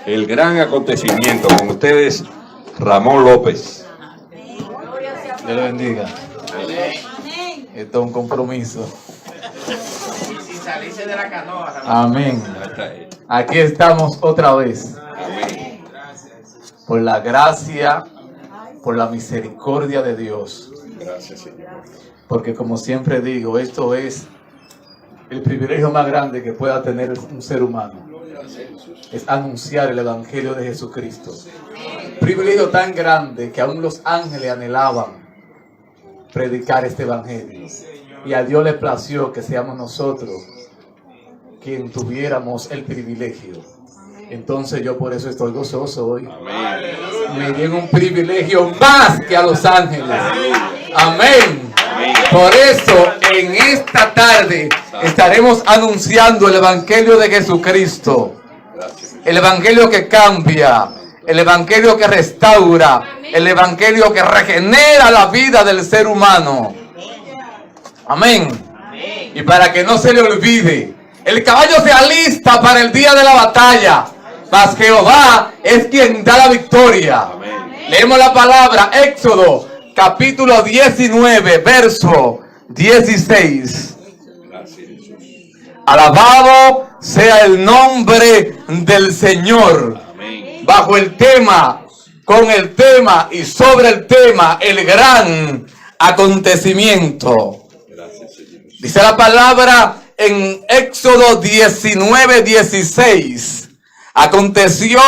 El gran acontecimiento. Con ustedes, Ramón López. Dios le bendiga. Esto es un compromiso. Sin salirse de la canoa, Ramón. Amén. Aquí estamos otra vez. Amén. Por la gracia, por la misericordia de Dios. Gracias, Señor. Porque como siempre digo, esto es el privilegio más grande que pueda tener un ser humano. Es anunciar el Evangelio de Jesucristo. Un privilegio tan grande que aún los ángeles anhelaban predicar este Evangelio. Y a Dios le plació que seamos nosotros quien tuviéramos el privilegio. Entonces yo por eso estoy gozoso hoy. Amén. Me dieron un privilegio más que a los ángeles. Amén. Por eso en esta tarde estaremos anunciando el Evangelio de Jesucristo. El Evangelio que cambia, el Evangelio que restaura, el Evangelio que regenera la vida del ser humano. Amén. Y para que no se le olvide, el caballo se alista para el día de la batalla, mas Jehová es quien da la victoria. Leemos la palabra, Éxodo, capítulo 19, verso 16. Alabado sea el nombre del Señor. Bajo el tema, con el tema y sobre el tema, el gran acontecimiento. Dice la palabra en Éxodo 19, 16. Aconteció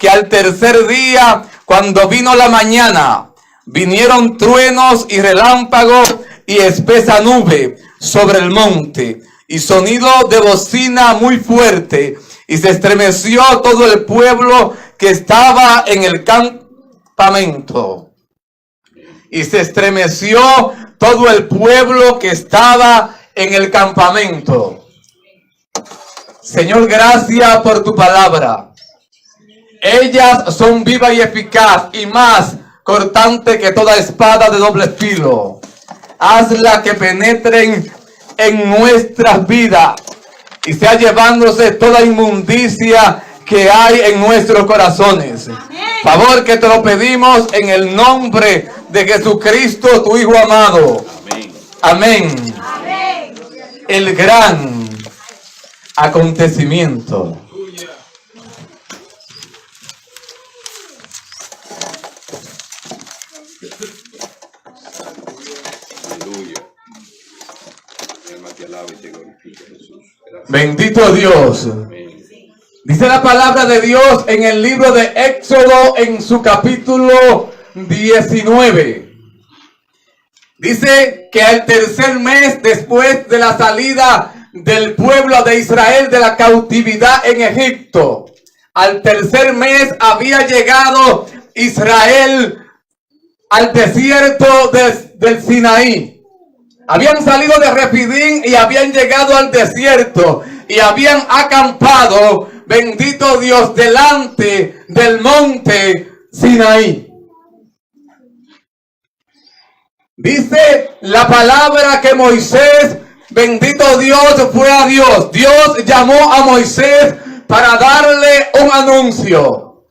que al tercer día, cuando vino la mañana, vinieron truenos y relámpagos y espesa nube sobre el monte y sonido de bocina muy fuerte, y se estremeció todo el pueblo que estaba en el campamento. Y se estremeció todo el pueblo que estaba en el campamento. Señor, gracias por tu palabra. Ellas son vivas y eficaz y más cortante que toda espada de doble filo. Hazla que penetren en nuestras vidas y sea llevándose toda inmundicia que hay en nuestros corazones. Favor que te lo pedimos en el nombre de Jesucristo, tu Hijo amado. Amén. Amén. El gran acontecimiento. Bendito Dios. Dice la palabra de Dios en el libro de Éxodo en su capítulo 19. Dice que al tercer mes después de la salida del pueblo de Israel de la cautividad en Egipto, al tercer mes había llegado Israel al desierto del Sinaí. Habían salido de Refidín y habían llegado al desierto y habían acampado, bendito Dios, delante del monte Sinaí. Dice la palabra que Moisés, bendito Dios, fue a Dios. Dios llamó a Moisés para darle un anuncio,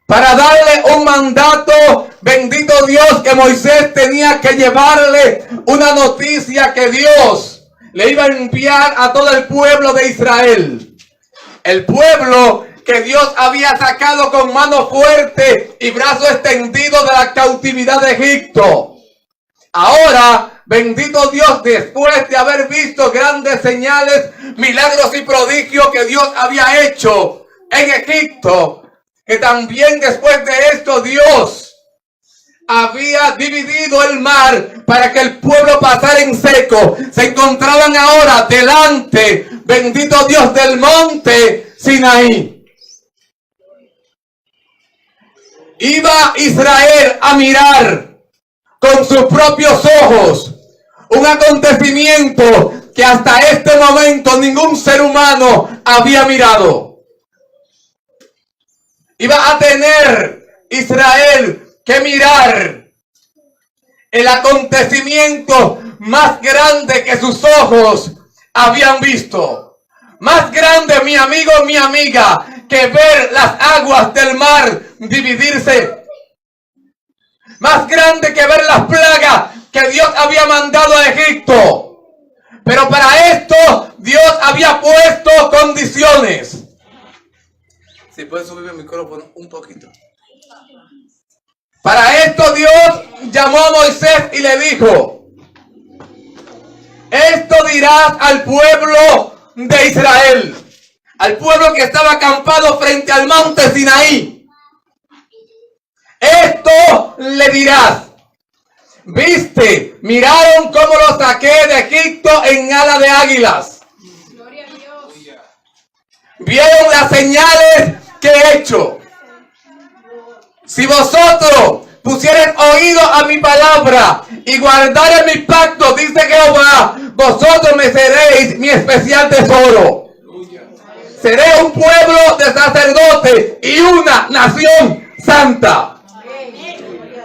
para darle un mandato. Bendito Dios, que Moisés tenía que llevarle una noticia que Dios le iba a enviar a todo el pueblo de Israel. El pueblo que Dios había sacado con mano fuerte y brazo extendido de la cautividad de Egipto. Ahora, bendito Dios, después de haber visto grandes señales, milagros y prodigios que Dios había hecho en Egipto, que también después de esto Dios había dividido el mar para que el pueblo pasara en seco. Se encontraban ahora delante, bendito Dios, del monte Sinaí. Iba Israel a mirar con sus propios ojos un acontecimiento que hasta este momento ningún ser humano había mirado. Iba a tener Israel que mirar el acontecimiento más grande que sus ojos habían visto. Más grande, mi amigo, mi amiga, que ver las aguas del mar dividirse. Más grande que ver las plagas que Dios había mandado a Egipto. Pero para esto Dios había puesto condiciones. Si puedes subir el micrófono un poquito. Para esto Dios llamó a Moisés y le dijo: esto dirás al pueblo de Israel, al pueblo que estaba acampado frente al monte Sinaí. Esto le dirás: viste, miraron cómo lo saqué de Egipto en ala de águilas. Gloria a Dios. Vieron las señales que he hecho. Si vosotros pusiereis oído a mi palabra y guardareis mi pacto, dice Jehová, vosotros me seréis mi especial tesoro. Seré un pueblo de sacerdotes y una nación santa.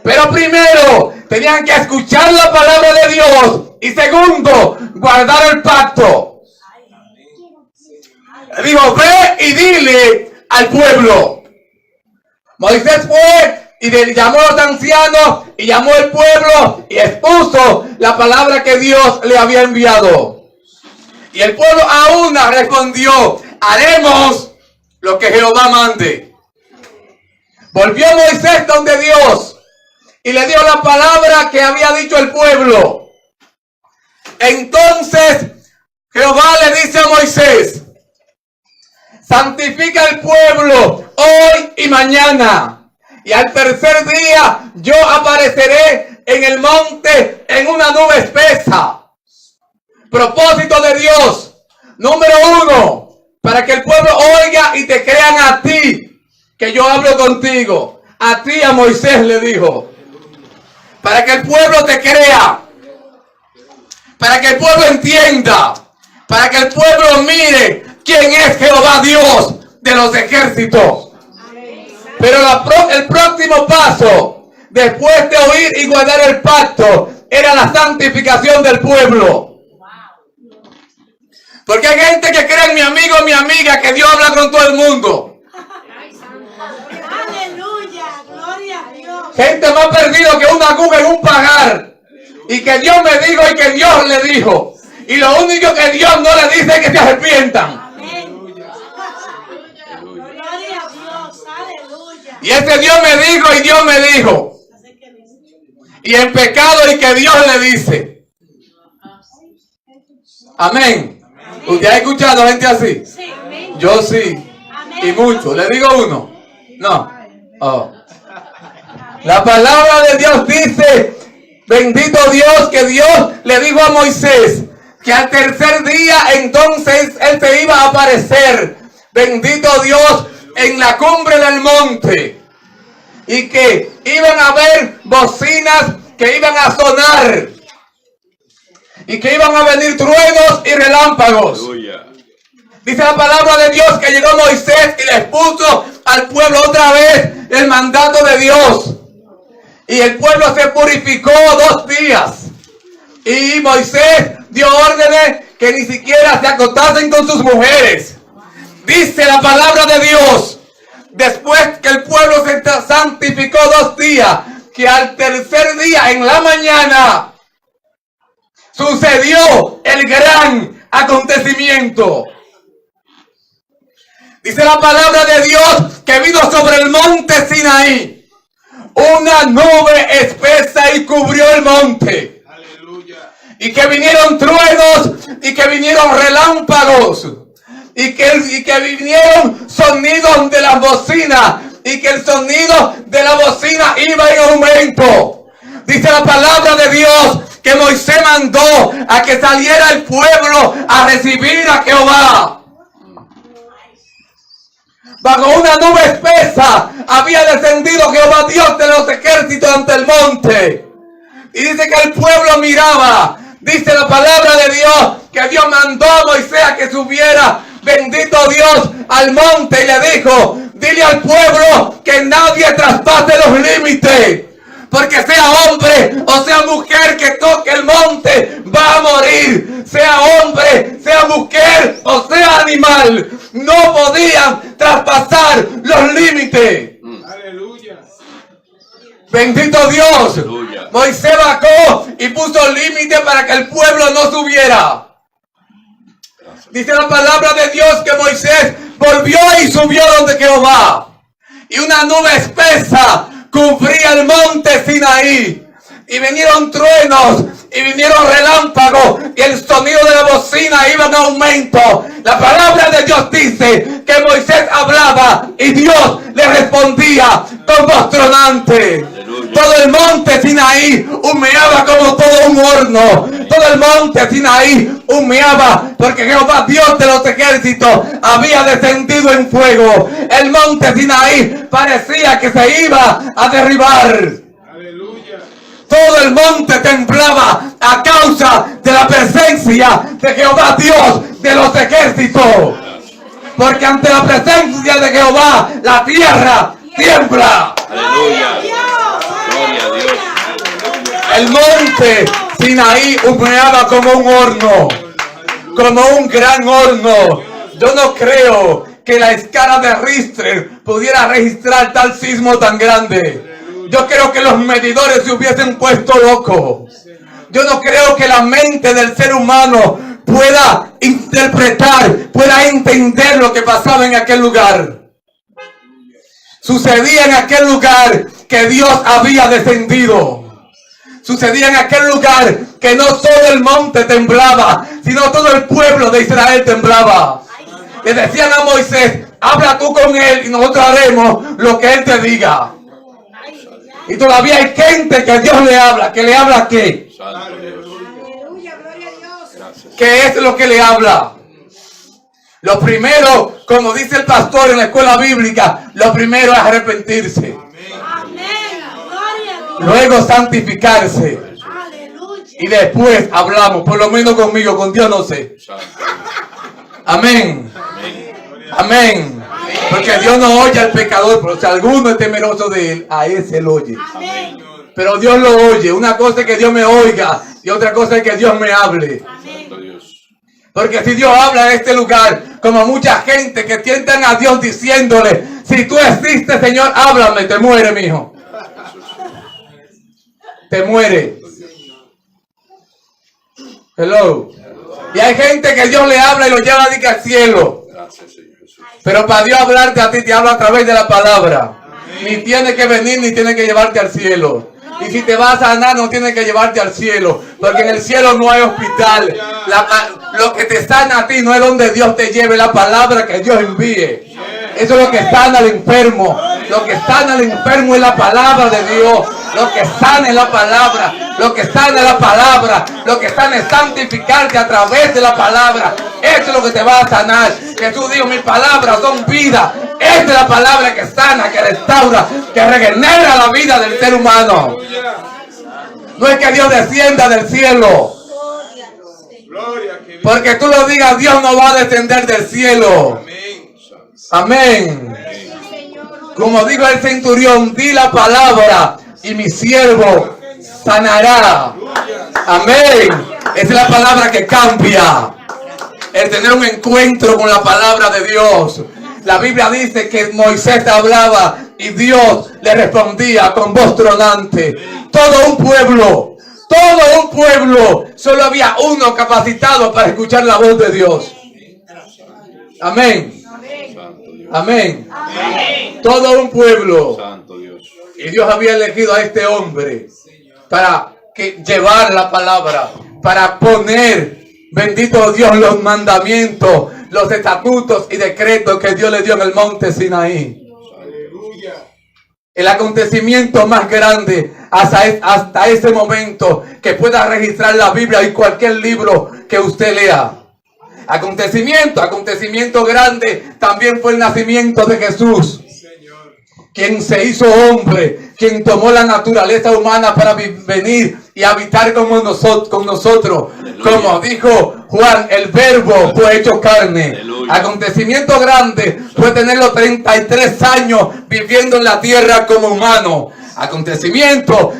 Pero primero tenían que escuchar la palabra de Dios y segundo, guardar el pacto. Le dijo: ve y dile al pueblo. Moisés fue y llamó a los ancianos y llamó al pueblo y expuso la palabra que Dios le había enviado. Y el pueblo a una respondió: haremos lo que Jehová mande. Volvió Moisés donde Dios y le dio la palabra que había dicho el pueblo. Entonces Jehová le dice a Moisés: santifica el pueblo hoy y mañana, y al tercer día yo apareceré en el monte en una nube espesa. Propósito de Dios: número 1, para que el pueblo oiga y te crean a ti, que yo hablo contigo. A ti, a Moisés le dijo, para que el pueblo te crea, para que el pueblo entienda, para que el pueblo mire quién es Jehová Dios de los ejércitos. Pero el próximo paso, después de oír y guardar el pacto, era la santificación del pueblo. Porque hay gente que cree en mi amigo o mi amiga que Dios habla con todo el mundo. Aleluya, gloria a Dios. Gente más perdida que una aguja en un pajar. Y que Dios me dijo y que Dios le dijo. Y lo único que Dios no le dice es que se arrepientan. Gloria a Dios, aleluya. Y ese Dios me dijo y Dios me dijo. Y en pecado y que Dios le dice. Amén. ¿Usted ha escuchado gente así? Sí. Yo sí. Y mucho. ¿Le digo uno? No. Oh. La palabra de Dios dice, bendito Dios, que Dios le dijo a Moisés que al tercer día entonces él se iba a aparecer, bendito Dios, en la cumbre del monte, y que iban a haber bocinas que iban a sonar y que iban a venir truenos y relámpagos. Dice la palabra de Dios que llegó Moisés y les puso al pueblo otra vez el mandato de Dios. Y el pueblo se purificó 2 días. Y Moisés dio órdenes que ni siquiera se acostasen con sus mujeres. Dice la palabra de Dios, después que el pueblo se santificó 2 días, que al tercer día en la mañana sucedió el gran acontecimiento. Dice la palabra de Dios que vino sobre el monte Sinaí una nube espesa y cubrió el monte. Aleluya. Y que vinieron truenos y que vinieron relámpagos y que vinieron sonidos de las bocinas y que el sonido de la bocina iba en aumento. Dice la palabra de Dios que Moisés mandó a que saliera el pueblo a recibir a Jehová. Bajo una nube espesa había descendido Jehová Dios de los ejércitos ante el monte. Y dice que el pueblo miraba. Dice la palabra de Dios que Dios mandó a Moisés a que subiera, bendito Dios, al monte y le dijo: dile al pueblo que nadie traspase los límites. Porque sea hombre o sea mujer que toque el monte, va a morir, sea hombre, sea mujer o sea animal. No podían traspasar los límites. Aleluya. Bendito Dios. Aleluya. Moisés bajó y puso límite para que el pueblo no subiera. Dice la palabra de Dios que Moisés volvió y subió donde Jehová. Y una nube espesa cubría el monte Sinaí. Y vinieron truenos y vinieron relámpagos y el sonido de la bocina iba en aumento. La palabra de Dios dice que Moisés hablaba y Dios le respondía con voz tronante. Todo el monte Sinaí humeaba como todo un horno. Todo el monte Sinaí humeaba porque Jehová, Dios de los ejércitos, había descendido en fuego. El monte Sinaí parecía que se iba a derribar. Todo el monte temblaba a causa de la presencia de Jehová, Dios de los ejércitos. Porque ante la presencia de Jehová, la tierra tiembla. Aleluya. Gloria a Dios. El monte Sinaí humeaba como un horno, como un gran horno. Yo no creo que la escala de Richter pudiera registrar tal sismo tan grande. Yo creo que los medidores se hubiesen puesto locos. Yo no creo que la mente del ser humano pueda interpretar, pueda entender lo que pasaba en aquel lugar. Sucedía en aquel lugar que Dios había descendido. Sucedía en aquel lugar que no todo el monte temblaba, sino todo el pueblo de Israel temblaba. Le decían a Moisés, habla tú con él y nosotros haremos lo que él te diga. Y todavía hay gente que Dios le habla. ¿Que le habla qué? Santo Dios. Aleluya, gloria a Dios. Gracias. ¿Qué es lo que le habla? Lo primero, como dice el pastor en la escuela bíblica, lo primero es arrepentirse. Amén. Gloria a Dios. Luego santificarse. Aleluya. Y después hablamos, por lo menos conmigo, con Dios no sé. Santo. Amén. Amén. Amén. Porque Dios no oye al pecador, pero si alguno es temeroso de él, a ese lo oye. Amén. Pero Dios lo oye. Una cosa es que Dios me oiga y otra cosa es que Dios me hable. Santo Dios. Porque si Dios habla en este lugar, como mucha gente que tientan a Dios diciéndole, si tú existes, Señor, háblame, te muere, mijo. Te muere. Hello. Y hay gente que Dios le habla y lo lleva al cielo. Gracias, Señor Jesús. Pero para Dios hablarte a ti, te habla a través de la palabra. Ni tiene que venir, ni tiene que llevarte al cielo. Y si te vas a sanar, no tiene que llevarte al cielo. Porque en el cielo no hay hospital. Lo que te sana a ti no es donde Dios te lleve, la palabra que Dios envíe. Eso es lo que sana al enfermo. Lo que sana al enfermo es la palabra de Dios. Lo que sana es la palabra. Lo que sana es la palabra. Lo que sana es santificarte a través de la palabra. Eso es lo que te va a sanar. Jesús dijo, mis palabras son vida. Esta es la palabra que sana, que restaura, que regenera la vida del ser humano. No es que Dios descienda del cielo. Porque tú lo digas, Dios no va a descender del cielo. Amén. Como dijo el centurión, di la palabra y mi siervo sanará. Amén. Esa es la palabra que cambia. El tener un encuentro con la palabra de Dios. La Biblia dice que Moisés hablaba y Dios le respondía con voz tronante. Todo un pueblo, solo había uno capacitado para escuchar la voz de Dios. Amén. Amén. Todo un pueblo. Santo Dios. Y Dios había elegido a este hombre para llevar la palabra, para poner, bendito Dios, los mandamientos, los estatutos y decretos que Dios le dio en el monte Sinaí. El acontecimiento más grande hasta ese momento que pueda registrar la Biblia y cualquier libro que usted lea. Acontecimiento grande también fue el nacimiento de Jesús, quien se hizo hombre, quien tomó la naturaleza humana para venir y habitar con nosotros. Aleluya. Como dijo Juan, el verbo fue hecho carne. Aleluya. Acontecimiento grande fue tenerlo 33 años viviendo en la tierra como humano. Acontecimiento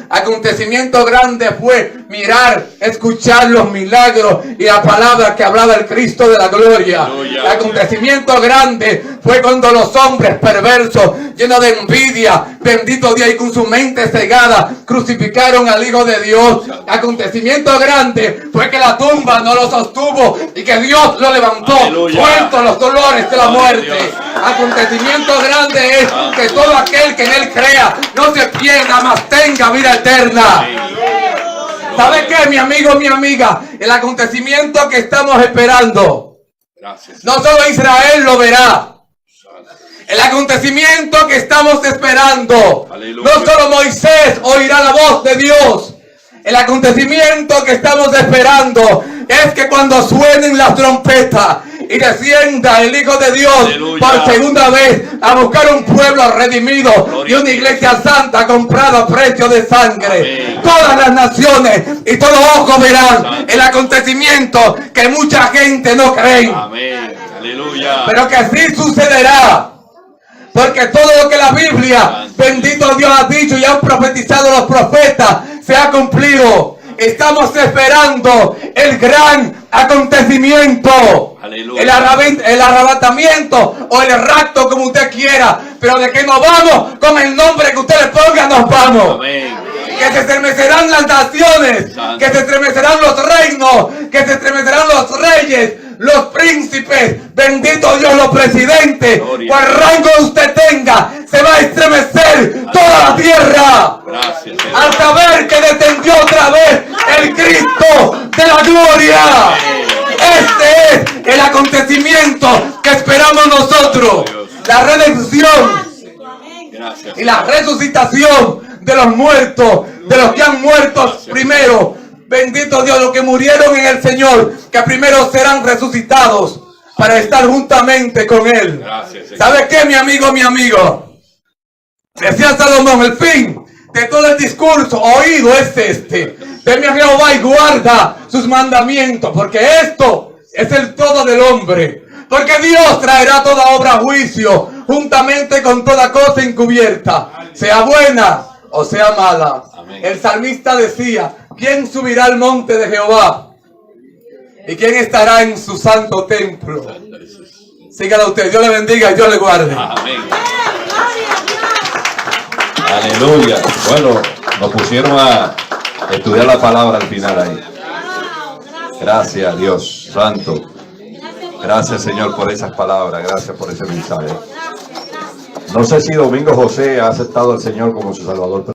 grande fue mirar, escuchar los milagros y la palabra que hablaba el Cristo de la gloria. El acontecimiento grande fue cuando los hombres perversos, llenos de envidia, bendito Dios, y con su mente cegada, crucificaron al Hijo de Dios. El acontecimiento grande fue que la tumba no lo sostuvo y que Dios lo levantó, suelto los dolores de la muerte. Acontecimiento grande es que todo aquel que en él crea no se pierda, mas tenga vida eterna. ¿Sabe qué, mi amigo, mi amiga? El acontecimiento que estamos esperando, no solo Israel lo verá. El acontecimiento que estamos esperando, no solo Moisés oirá la voz de Dios. El acontecimiento que estamos esperando es que cuando suenen las trompetas y descienda el Hijo de Dios por segunda vez a buscar un pueblo redimido y una iglesia santa comprada a precio de sangre, todas las naciones y todo ojo verán el acontecimiento que mucha gente no cree. Pero que sí sucederá. Porque todo lo que la Biblia, bendito Dios, ha dicho y han profetizado los profetas, se ha cumplido. Estamos esperando el gran acontecimiento. El arrebatamiento o el rapto, como usted quiera. Pero de que nos vamos, con el nombre que usted le ponga, nos vamos. Que se estremecerán las naciones, que se estremecerán los reinos, que se estremecerán los reyes, los príncipes, bendito Dios, los presidentes. Cual rango usted tenga, se va a estremecer toda la tierra. Al saber que descendió otra vez el Cristo de la gloria. Este es el acontecimiento que esperamos nosotros. La redención y la resucitación de los muertos, de los que han muerto primero. Bendito Dios, los que murieron en el Señor, que primero serán resucitados para estar juntamente con Él. ¿Sabe qué, mi amigo, mi amigo? Decía Salomón, el fin de todo el discurso oído es este: teme a Jehová y guarda sus mandamientos, porque esto es el todo del hombre. Porque Dios traerá toda obra a juicio, juntamente con toda cosa encubierta, sea buena o sea mala. El salmista decía: ¿quién subirá al monte de Jehová? ¿Y quién estará en su santo templo? Sígala usted. Dios le bendiga y Dios le guarde. Amén. Aleluya. Bueno, nos pusieron a estudiar la palabra al final ahí. Gracias, Dios Santo. Gracias, Señor, por esas palabras. Gracias por ese mensaje. No sé si Domingo José ha aceptado al Señor como su Salvador.